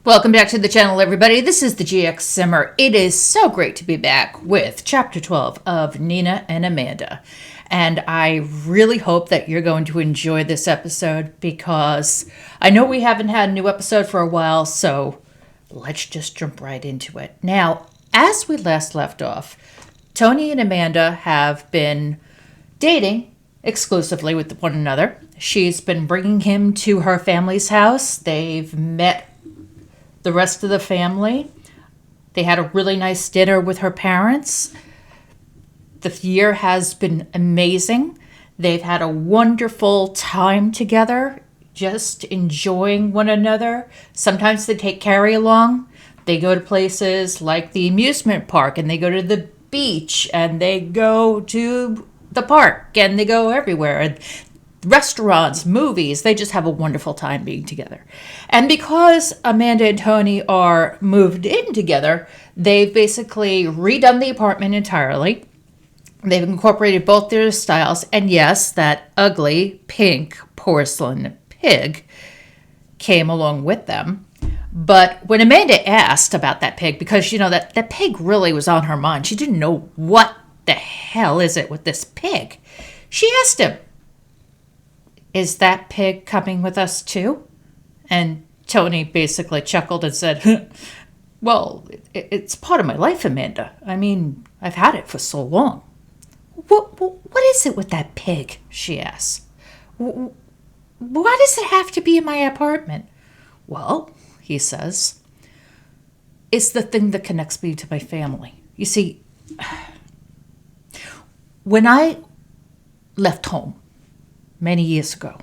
Welcome back to the channel, everybody. This is the GXSimmer. It is so great to be back with Chapter 12 of Nina and Amanda. And I really hope that you're going to enjoy this episode because I know we haven't had a new episode for a while, so let's just jump right into it. Now, as we last left off, Tony and Amanda have been dating exclusively with one another. She's been bringing him to her family's house. They've met the rest of the family. They had a really nice dinner with her parents. The year has been amazing. They've had a wonderful time together, just enjoying one another. Sometimes they take Carrie along. They go to places like the amusement park, and they go to the beach, and they go to the park, and they go everywhere. And restaurants, movies, they just have a wonderful time being together. And because Amanda and Tony are moved in together, they've basically redone the apartment entirely. They've incorporated both their styles. And yes, that ugly pink porcelain pig came along with them. But when Amanda asked about that pig, because, you know, that pig really was on her mind. She didn't know what the hell is it with this pig. She asked him, "Is that pig coming with us too?" And Tony basically chuckled and said, "Well, it's part of my life, Amanda. I mean, I've had it for so long." What is it with that pig?" she asked. "Why does it have to be in my apartment?" "Well," he says, "it's the thing that connects me to my family. You see, when I left home many years ago,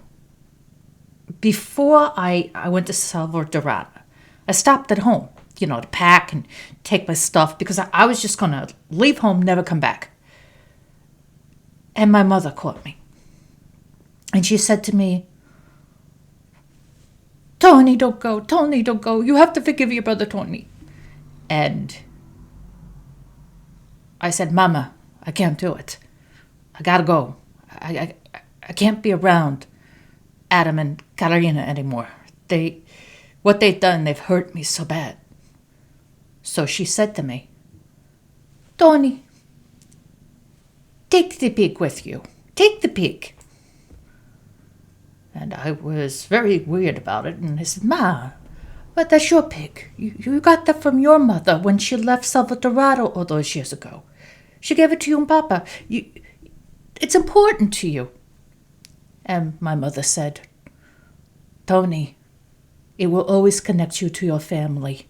before I went to Salvador, I stopped at home, you know, to pack and take my stuff because I was just going to leave home, never come back. And my mother caught me. And she said to me, 'Tony, don't go. Tony, don't go. You have to forgive your brother, Tony.' And I said, 'Mama, I can't do it. I gotta go. I can't be around Adam and Carolina anymore. What they've done, they've hurt me so bad.' So she said to me, 'Tony, take the pig with you. Take the pig.' And I was very weird about it. And I said, 'Ma, but that's your pig. You got that from your mother when she left Salvador all those years ago. She gave it to you and Papa. It's important to you.' And my mother said, 'Tony, it will always connect you to your family.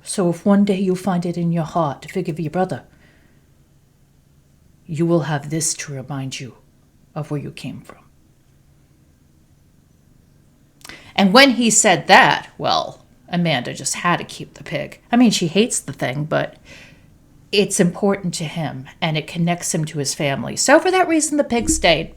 So if one day you find it in your heart to forgive your brother, you will have this to remind you of where you came from.' And when he said that, well, Amanda just had to keep the pig. I mean, she hates the thing, but it's important to him, and it connects him to his family. So for that reason, the pig stayed.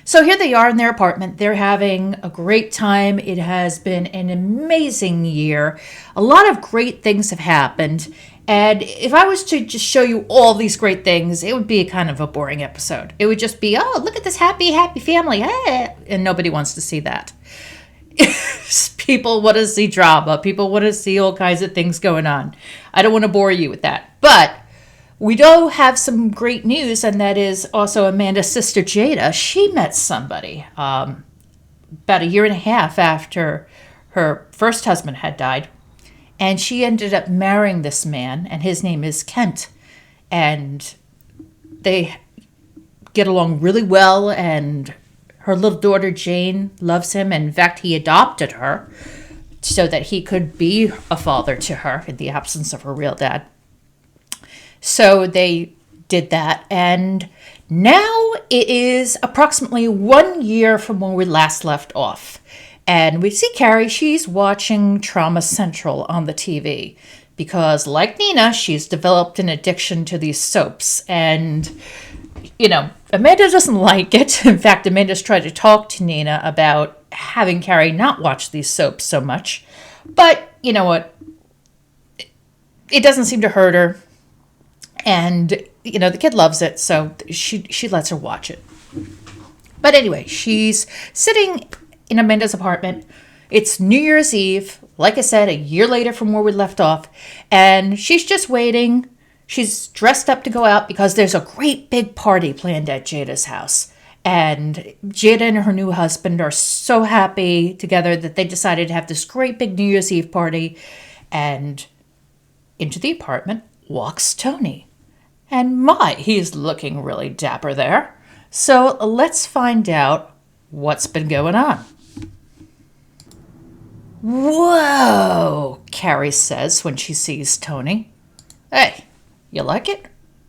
So here they are in their apartment. They're having a great time. It has been an amazing year. A lot of great things have happened. And if I was to just show you all these great things, it would be kind of a boring episode. It would just be, oh, look at this happy, happy family. And nobody wants to see that. People want to see drama. People want to see all kinds of things going on. I don't want to bore you with that. But we do have some great news, and that is also Amanda's sister Jada. She met somebody about a year and a half after her first husband had died, and she ended up marrying this man, and his name is Kent. And they get along really well, and her little daughter Jane loves him. And in fact, he adopted her so that he could be a father to her in the absence of her real dad. So they did that, and now it is approximately 1 year from when we last left off. And we see Carrie, she's watching Trauma Central on the TV because, like Nina, she's developed an addiction to these soaps. And, you know, Amanda doesn't like it. In fact, Amanda's tried to talk to Nina about having Carrie not watch these soaps so much. But, you know what? It doesn't seem to hurt her. And, you know, the kid loves it, so she lets her watch it. But anyway, she's sitting in Amanda's apartment. It's New Year's Eve. like I said, a year later from where we left off, and she's just waiting. She's dressed up to go out because there's a great big party planned at Jada's house. And Jada and her new husband are so happy together that they decided to have this great big New Year's Eve party. And into the apartment walks Tony. And my, he's looking really dapper there. So let's find out what's been going on. Whoa, Carrie says when she sees Tony. Hey, you like it?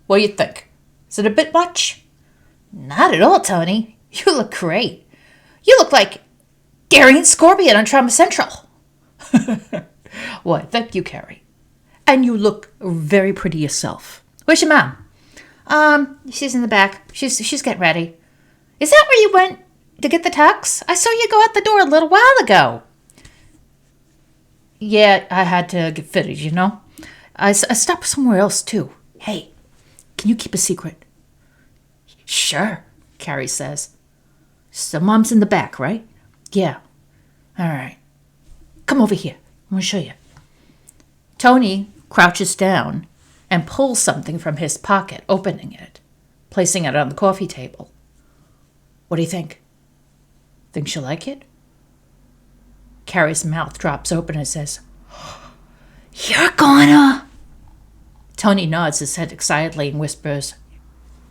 What do you think? Is it a bit much? Not at all, Tony. You look great. You look like Darian Scorpion on Trauma Central. Why, thank you, Carrie. And you look very pretty yourself. Where's your mom? She's in the back. She's getting ready. Is that where you went to get the tux? I saw you go out the door a little while ago. Yeah, I had to get fitted, you know. I stopped somewhere else, too. Hey, can you keep a secret? Sure, Carrie says. So mom's in the back, right? Yeah. All right. Come over here. I'm going to show you. Tony crouches down and pulls something from his pocket, opening it, placing it on the coffee table. What do you think? Think she'll like it? Carrie's mouth drops open and says, You're gonna... Tony nods his head excitedly and whispers,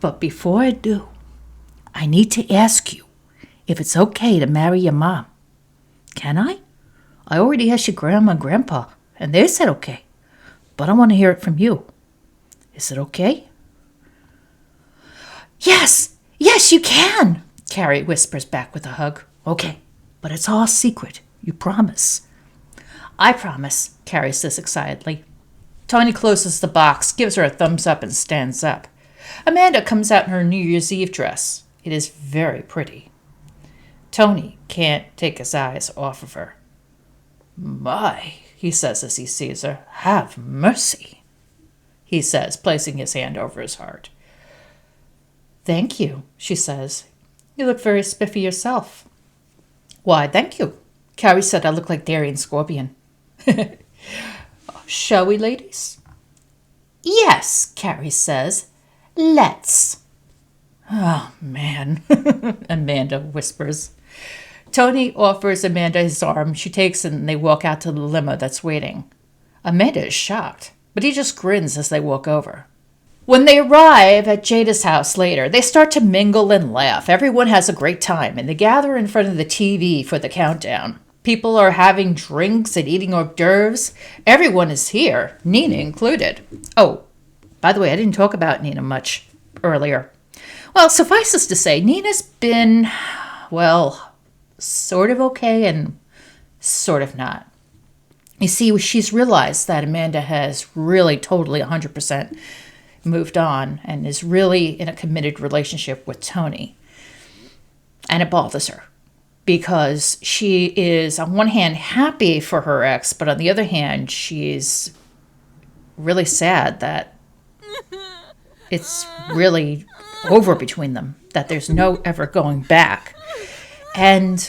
But before I do, I need to ask you if it's okay to marry your mom. Can I? I already asked your grandma and grandpa, and they said okay. But I want to hear it from you. Is it okay? Yes, you can, Carrie whispers back with a hug. Okay, but it's all secret. You promise? I promise, Carrie says excitedly. Tony closes the box, gives her a thumbs up, and stands up. Amanda comes out in her New Year's Eve dress. It is very pretty. Tony can't take his eyes off of her. My, he says as he sees her, have mercy, he says, placing his hand over his heart. Thank you, she says. You look very spiffy yourself. Why, thank you. Carrie said I look like Darian Scorpion. Shall we, ladies? Yes, Carrie says. Let's. Oh, man, Amanda whispers. Tony offers Amanda his arm. She takes it and they walk out to the limo that's waiting. Amanda is shocked, but he just grins as they walk over. When they arrive at Jada's house later, they start to mingle and laugh. Everyone has a great time, and they gather in front of the TV for the countdown. People are having drinks and eating hors d'oeuvres. Everyone is here, Nina included. Oh, by the way, I didn't talk about Nina much earlier. Well, suffices to say, Nina's been, well, sort of okay and sort of not. You see, she's realized that Amanda has really totally 100% moved on and is really in a committed relationship with Tony. And it bothers her because she is, on one hand, happy for her ex, but on the other hand, she's really sad that it's really over between them, that there's no ever going back. And,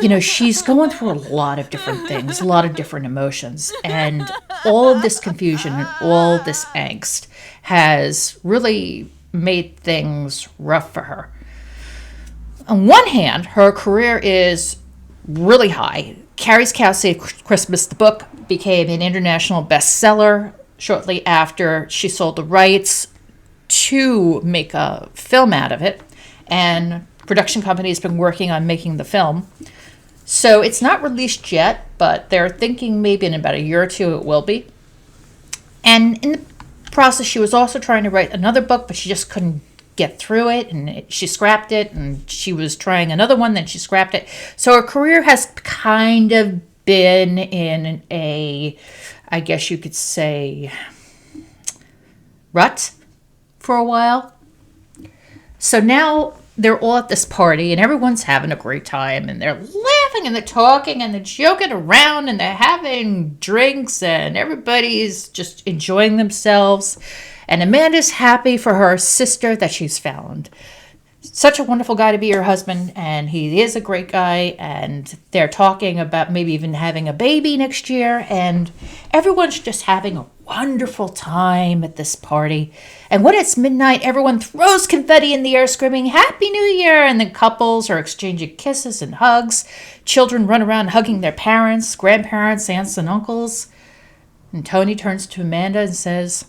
you know, she's going through a lot of different things, a lot of different emotions. And all of this confusion and all this angst has really made things rough for her. On one hand, her career is really high. Carrie's Cow Saved Christmas, the book, became an international bestseller shortly after she sold the rights to make a film out of it. And production company has been working on making the film. So it's not released yet, but they're thinking maybe in about a year or two it will be. And in the process, she was also trying to write another book, but she just couldn't get through it, and she scrapped it, and she was trying another one, then she scrapped it. So her career has kind of been in a, I guess you could say, rut for a while. So now they're all at this party, and everyone's having a great time, and they're laughing, and they're talking, and they're joking around, and they're having drinks, and everybody's just enjoying themselves. And Amanda's happy for her sister that she's found. such a wonderful guy to be your husband, and he is a great guy, and they're talking about maybe even having a baby next year, and everyone's just having a wonderful time at this party. And when it's midnight, everyone throws confetti in the air screaming, "Happy New Year!" And the couples are exchanging kisses and hugs. Children run around hugging their parents, grandparents, aunts, and uncles. And Tony turns to Amanda and says,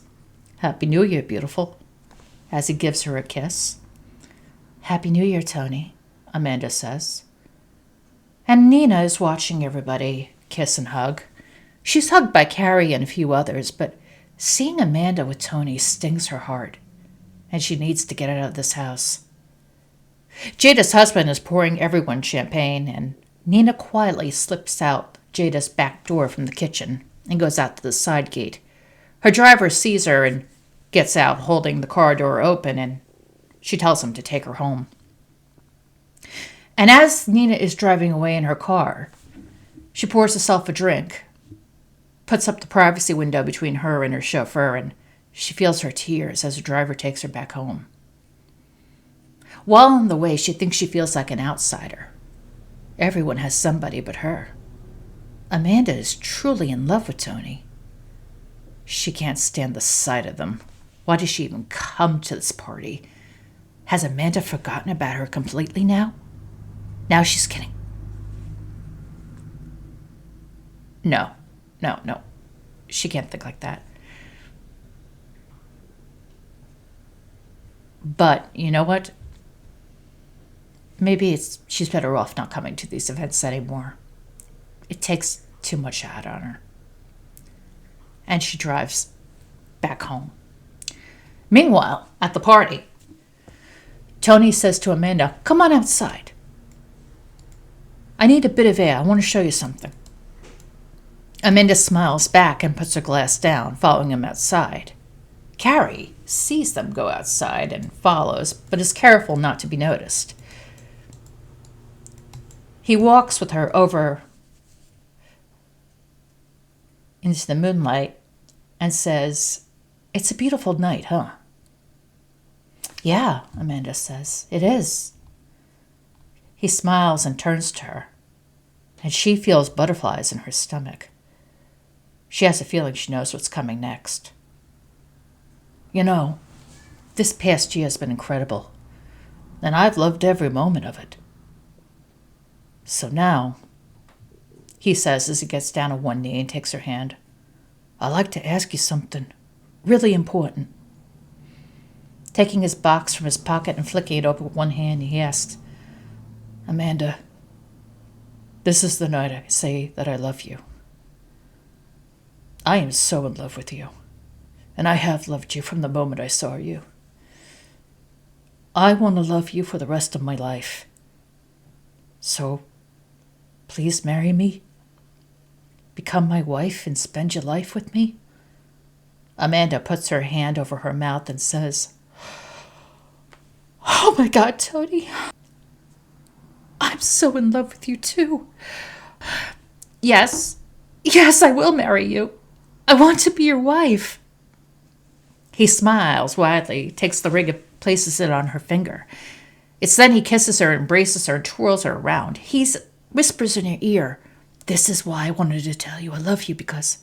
"Happy New Year, beautiful," as he gives her a kiss. "Happy New Year, Tony," Amanda says. And Nina is watching everybody kiss and hug. She's hugged by Carrie and a few others, but seeing Amanda with Tony stings her heart, and she needs to get out of this house. Jada's husband is pouring everyone champagne, and Nina quietly slips out Jada's back door from the kitchen and goes out to the side gate. Her driver sees her and gets out holding the car door open, and she tells him to take her home. And as Nina is driving away in her car, she pours herself a drink, puts up the privacy window between her and her chauffeur, and she feels her tears as the driver takes her back home. While on the way, she thinks she feels like an outsider. Everyone has somebody but her. Amanda is truly in love with Tony. She can't stand the sight of them. Why does she even come to this party? Has Amanda forgotten about her completely now? Now she's kidding. No. She can't think like that. But you know what? Maybe she's better off not coming to these events anymore. It takes too much out on her. And she drives back home. Meanwhile, at the party, Tony says to Amanda, "Come on outside. I need a bit of air. I want to show you something." Amanda smiles back and puts her glass down, following him outside. Carrie sees them go outside and follows, but is careful not to be noticed. He walks with her over into the moonlight and says, "It's a beautiful night, huh?" "Yeah," Amanda says, "it is." He smiles and turns to her, and she feels butterflies in her stomach. She has a feeling she knows what's coming next. "You know, this past year has been incredible, and I've loved every moment of it. So now," he says as he gets down on one knee and takes her hand, "I'd like to ask you something really important." Taking his box from his pocket and flicking it open with one hand, he asks, "Amanda, this is the night I say that I love you. I am so in love with you, and I have loved you from the moment I saw you. I want to love you for the rest of my life. So, please marry me. Become my wife and spend your life with me." Amanda puts her hand over her mouth and says, "Oh my God, Tony. I'm so in love with you too. Yes, I will marry you. I want to be your wife." He smiles widely, takes the ring and places it on her finger. It's then he kisses her, embraces her, and twirls her around. He whispers in her ear, "This is why I wanted to tell you I love you, because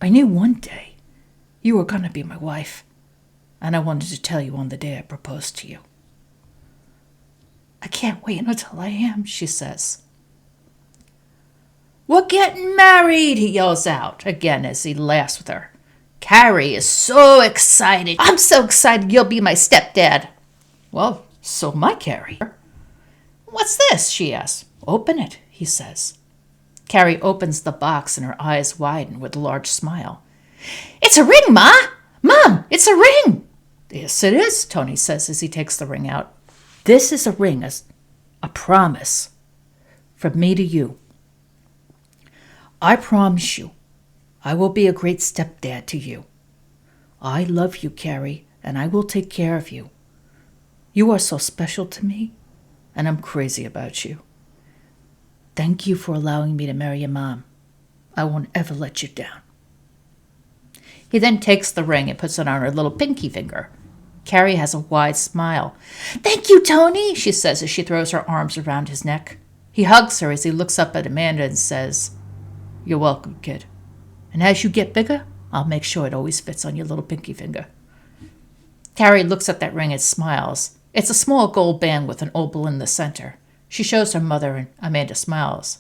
I knew one day you were going to be my wife, and I wanted to tell you on the day I proposed to you." "I can't wait until I am," she says. "We're getting married," he yells out again as he laughs with her. Carrie is so excited. "I'm so excited you'll be my stepdad." "Well, so am I, Carrie." "What's this?" she asks. "Open it," he says. Carrie opens the box and her eyes widen with a large smile. "It's a ring, Ma! Mom, it's a ring!" "Yes, it is," Tony says as he takes the ring out. "This is a ring, a promise from me to you. I promise you I will be a great stepdad to you. I love you, Carrie, and I will take care of you. You are so special to me, and I'm crazy about you. Thank you for allowing me to marry your mom. I won't ever let you down." He then takes the ring and puts it on her little pinky finger. Carrie has a wide smile. "Thank you, Tony," she says as she throws her arms around his neck. He hugs her as he looks up at Amanda and says, "You're welcome, kid. And as you get bigger, I'll make sure it always fits on your little pinky finger." Carrie looks at that ring and smiles. It's a small gold band with an opal in the center. She shows her mother, and Amanda smiles.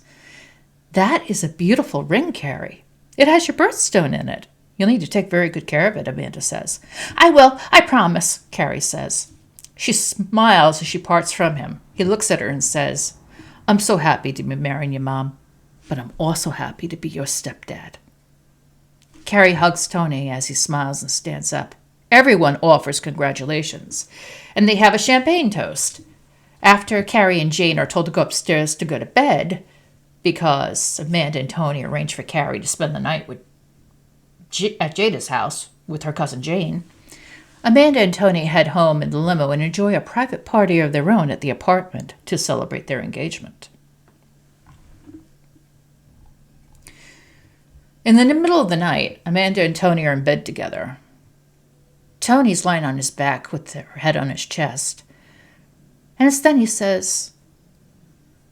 "That is a beautiful ring, Carrie. It has your birthstone in it. You'll need to take very good care of it," Amanda says. "I will, I promise," Carrie says. She smiles as she parts from him. He looks at her and says, "I'm so happy to be marrying you, Mom, but I'm also happy to be your stepdad." Carrie hugs Tony as he smiles and stands up. Everyone offers congratulations, and they have a champagne toast. After Carrie and Jane are told to go upstairs to go to bed, because Amanda and Tony arranged for Carrie to spend the night at Jada's house with her cousin Jane, Amanda and Tony head home in the limo and enjoy a private party of their own at the apartment to celebrate their engagement. In the middle of the night, Amanda and Tony are in bed together. Tony's lying on his back with her head on his chest. And it's then he says,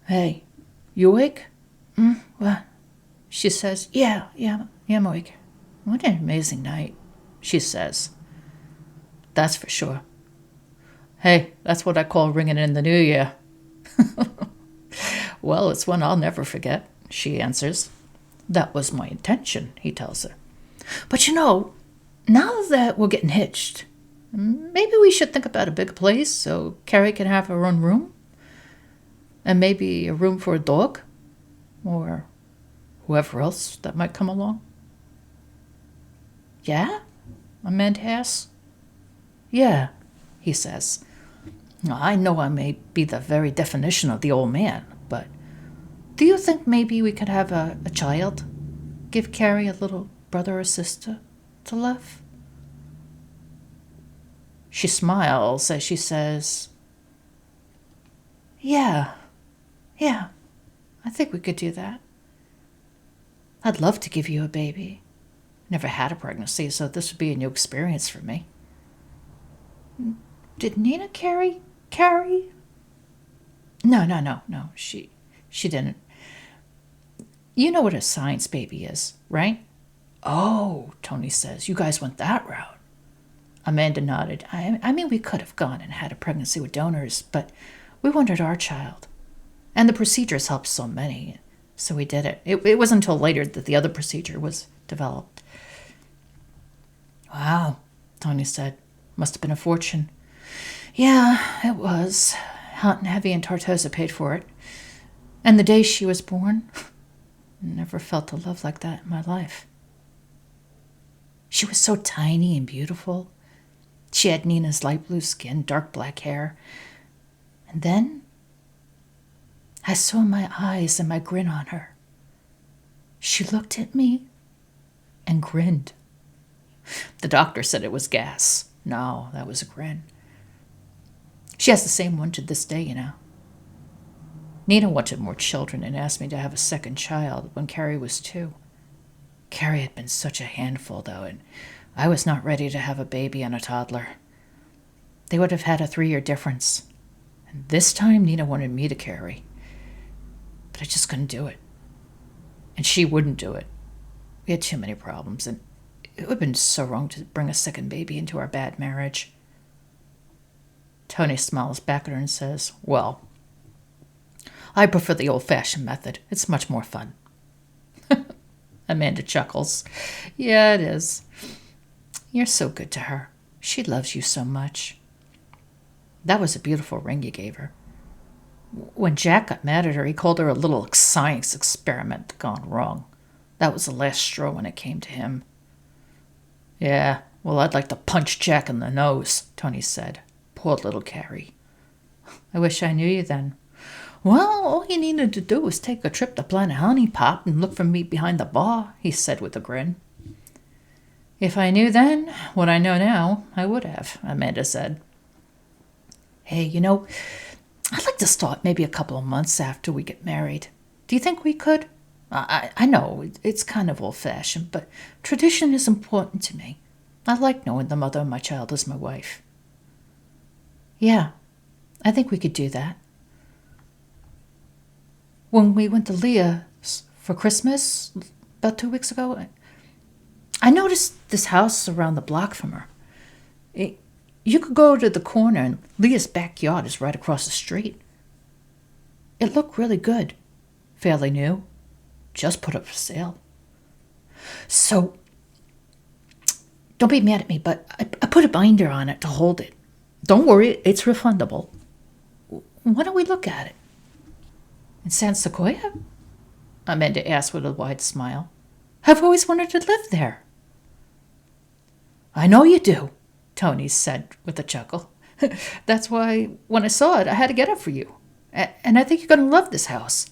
"Hey, you awake?" What?" She says, Yeah, I'm awake." "What an amazing night," she says. "That's for sure." "Hey, that's what I call ringing in the new year." "Well, it's one I'll never forget," she answers. "That was my intention," he tells her. "But now that we're getting hitched, maybe we should think about a big place so Carrie can have her own room. And maybe a room for a dog. Or whoever else that might come along." "Yeah?" Amanda asks. "Yeah," he says. "I know I may be the very definition of the old man, but do you think maybe we could have a child? Give Carrie a little brother or sister to love?" She smiles as she says, Yeah, I think we could do that. I'd love to give you a baby. Never had a pregnancy, so this would be a new experience for me." "Did Nina carry?" No, she didn't. You know what a science baby is, right?" "Oh," Tony says, "you guys went that route." Amanda nodded. I mean, we could have gone and had a pregnancy with donors, but we wanted our child. And the procedures helped so many, so we did it. It wasn't until later that the other procedure was developed." "Wow," Tony said. "Must have been a fortune." "Yeah, it was. Hot and Heavy and Tartosa paid for it. And the day she was born, never felt a love like that in my life. She was so tiny and beautiful. She had Nina's light blue skin, dark black hair. And then I saw my eyes and my grin on her. She looked at me and grinned. The doctor said it was gas. No, that was a grin. She has the same one to this day, Nina wanted more children and asked me to have a second child when Carrie was 2. Carrie had been such a handful, though, and I was not ready to have a baby and a toddler. They would have had a 3-year difference. And this time, Nina wanted me to carry. But I just couldn't do it. And she wouldn't do it. We had too many problems, and it would have been so wrong to bring a second baby into our bad marriage. Tony smiles back at her and says, "Well, I prefer the old-fashioned method. It's much more fun." Amanda chuckles. "Yeah, it is. You're so good to her. She loves you so much." That was a beautiful ring you gave her. When Jack got mad at her, he called her a little science experiment gone wrong. That was the last straw when it came to him. "Yeah, well, I'd like to punch Jack in the nose," Tony said. "Poor little Carrie." "I wish I knew you then." "Well, all you needed to do was take a trip to Planet Honey Pop and look for me behind the bar," he said with a grin. "If I knew then what I know now, I would have," Amanda said. "Hey, I'd like to start maybe a couple of months after we get married. Do you think we could? I know it's kind of old-fashioned, but tradition is important to me. I like knowing the mother of my child is my wife." Yeah, I think we could do that. When we went to Leah's for Christmas about 2 weeks ago, I noticed this house around the block from her. You could go to the corner, and Leah's backyard is right across the street. It looked really good, fairly new, just put up for sale. So, don't be mad at me, but I put a binder on it to hold it. Don't worry, it's refundable. Why don't we look at it? In San Sequoia? Amanda asked with a wide smile. I've always wanted to live there. I know you do, Tony said with a chuckle. That's why when I saw it, I had to get it for you. And I think you're going to love this house.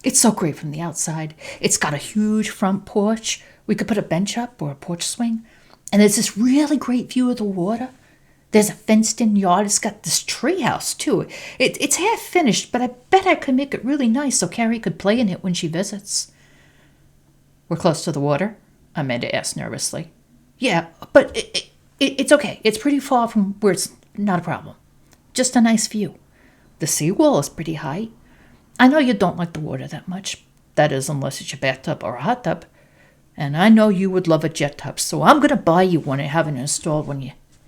It's so great from the outside. It's got a huge front porch. We could put a bench up or a porch swing. And there's this really great view of the water. There's a fenced-in yard. It's got this tree house, too. It's half-finished, but I bet I could make it really nice so Carrie could play in it when she visits. We're close to the water? Amanda asked nervously. Yeah, but it's okay. It's pretty far from where it's not a problem. Just a nice view. The seawall is pretty high. I know you don't like the water that much. That is, unless it's your bathtub or a hot tub. And I know you would love a jet tub, so I'm going to buy you one and have it installed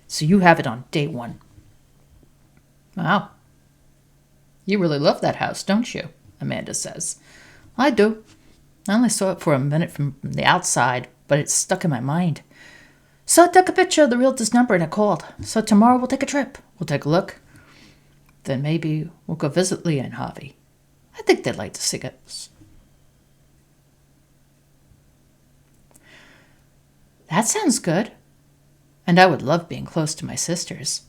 so you have it on day one. Wow. You really love that house, don't you? Amanda says. I do. I only saw it for a minute from the outside, but it's stuck in my mind. So I took a picture of the realtor's number and I called. So tomorrow we'll take a trip. We'll take a look. Then maybe we'll go visit Leah and Javi. I think they'd like to see us. That sounds good. And I would love being close to my sisters.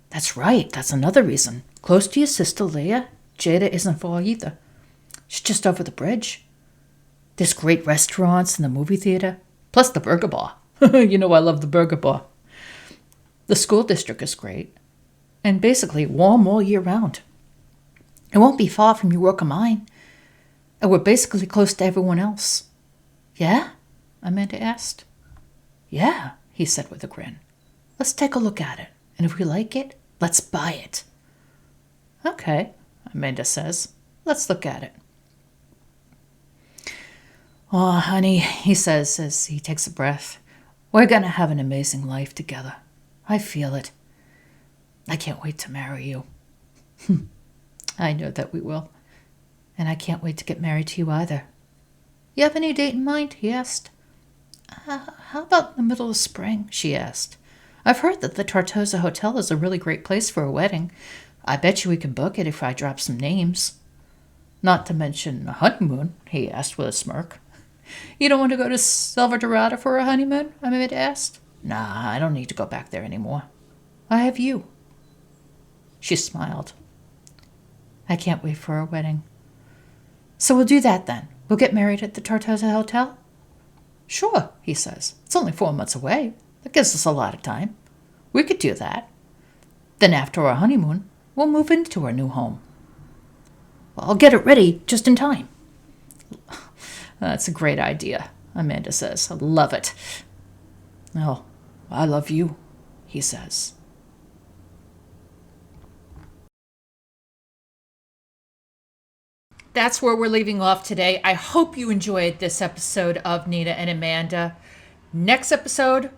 That's right. That's another reason. Close to your sister, Leah. Jada isn't far either. She's just over the bridge. There's great restaurants and the movie theater. Plus the burger bar. You know I love the burger bar. The school district is great. And basically warm all year round. It won't be far from your work or mine. And we're basically close to everyone else. Yeah? Amanda asked. Yeah, he said with a grin. Let's take a look at it. And if we like it, let's buy it. Okay, Amanda says. Let's look at it. Oh, honey, he says as he takes a breath. We're going to have an amazing life together. I feel it. I can't wait to marry you. I know that we will. And I can't wait to get married to you either. You have any date in mind? He asked. How about the middle of spring? She asked. I've heard that the Tartosa Hotel is a really great place for a wedding. I bet you we can book it if I drop some names. Not to mention a honeymoon, he asked with a smirk. You don't want to go to Silver Dorado for a honeymoon? Amanda asked. Nah, I don't need to go back there anymore. I have you. She smiled. I can't wait for our wedding. So we'll do that then. We'll get married at the Tartosa Hotel? Sure, he says. It's only 4 months away. That gives us a lot of time. We could do that. Then after our honeymoon, we'll move into our new home. Well, I'll get it ready just in time. That's a great idea, Amanda says. I love it. Oh, I love you, he says. That's where we're leaving off today. I hope you enjoyed this episode of Nina and Amanda. Next episode,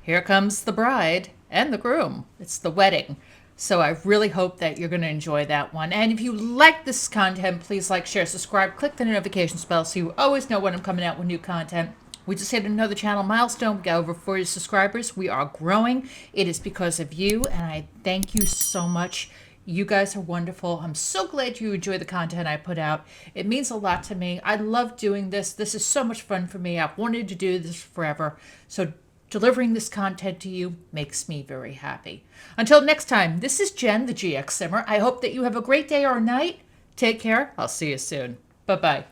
here comes the bride and the groom. It's the wedding. So I really hope that you're going to enjoy that one. And if you like this content, please like, share, subscribe, click the notification bell so you always know when I'm coming out with new content. We just hit another channel milestone. We got over 40 subscribers. We are growing. It is because of you, and I thank you so much. You guys are wonderful. I'm so glad you enjoy the content I put out. It means a lot to me. I love doing this. This is so much fun for me. I've wanted to do this forever. So delivering this content to you makes me very happy. Until next time, this is Jen, the GXSimmer. I hope that you have a great day or night. Take care. I'll see you soon. Bye-bye.